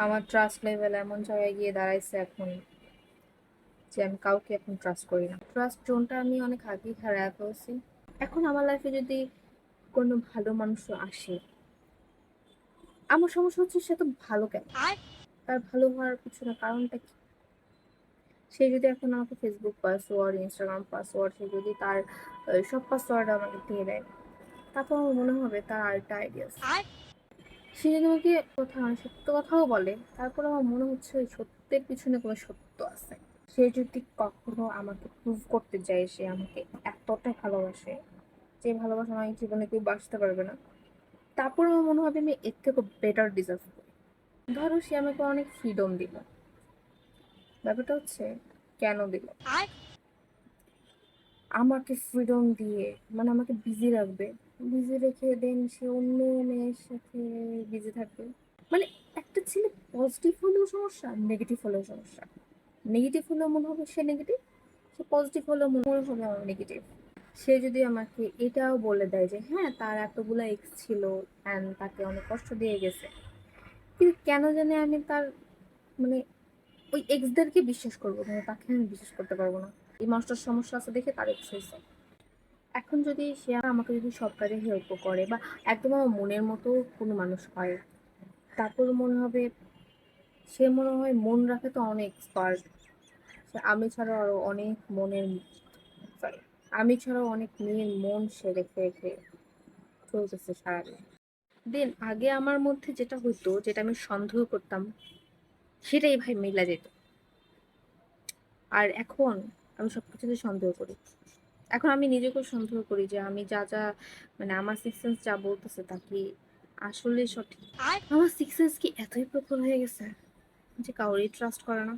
আমার trust level এমন জায়গায় গিয়ে দাঁড়াইছে এখন যে আমি কাউকে এখন ট্রাস্ট করি না। ট্রাস্ট জোনটা আমি অনেক আগেই হারায় ফেলছি। এখন আমার লাইফে যদি কোনো ভালো মানুষ আসে, আমার সমস্যা হচ্ছে সে তো ভালো কেন? তার ভালো হওয়ার পিছনে কারণটা কি? সে যদি এখন আমাকে ফেসবুক পাসওয়ার্ড, ইনস্টাগ্রাম পাসওয়ার্ড, সে যদি তার সব পাসওয়ার্ড আমাকে দিয়ে দেয়, তারপর আমার মনে হবে তার আরেকটা আইডিয়া আছে। সে যদি আমাকে কথা সত্য কথাও বলে, তারপর আমার মনে হচ্ছে ওই সত্যের পিছনে কোনো সত্য আছে। সে যদি কখনো আমাকে প্রুভ করতে যায় সে আমাকে এতটা ভালোবাসে, যে ভালোবাসা আমার জীবনে কেউ বাঁচতে পারবে না, তারপর আমার মনে হবে আমি এর থেকে বেটার ডিজার্ভ করি। ধরো সে আমাকে অনেক ফ্রিডম দিল, ব্যাপারটা হচ্ছে কেন দিল? আমাকে ফ্রিডম দিয়ে মানে আমাকে বিজি রাখবে, বিজি রেখে দেন সে অন্য মেয়ের সাথে বিজি থাকবে। মানে একটা ছেলে পজিটিভ হলেও সমস্যা, নেগেটিভ হলেও সমস্যা। নেগেটিভ হলেও মনে হবে সে নেগেটিভ, সে পজিটিভ হলেও মনে হবে আমার নেগেটিভ। সে যদি আমাকে এটাও বলে দেয় যে হ্যাঁ তার এতগুলো এক্স ছিল অ্যান্ড তাকে অনেক কষ্ট দিয়ে গেছে, কিন্তু কেন জানি আমি তার মানে ওই এক্সদেরকে বিশ্বাস করবো, কিন্তু তাকে আমি বিশ্বাস করতে পারবো না। এই মানুষটার সমস্যা আছে দেখে তার এক্স হয়েছে। এখন যদি সে আমাকে যদি সব কাজে হেল্প করে বা একদম আমার মনের মতো কোনো মানুষ হয়, তারপর মনে হবে সে মনে হয় মন রাখে তো অনেক এক্সপার্ট। আমি ছাড়াও আরো অনেক মনের, সরি, আমি ছাড়াও অনেক মেয়ের মন সে রেখে রেখে চলতেছে সারাদিন। দিন আগে আমার মধ্যে যেটা হইতো, যেটা আমি সন্দেহ করতাম, সেটাই ভাই মিলা যেত। আর এখন আমি সবকিছুতে সন্দেহ করি। এখন আমি নিজেকেও সন্দেহ করি যে আমি যা যা মানে আমার সিক্স সেন্স যা বলতেছে তা কি আসলে সঠিক। আমার সিক্স সেন্স কি এতই প্রখর হয়ে গেছে যে কাউরেই ট্রাস্ট করে না?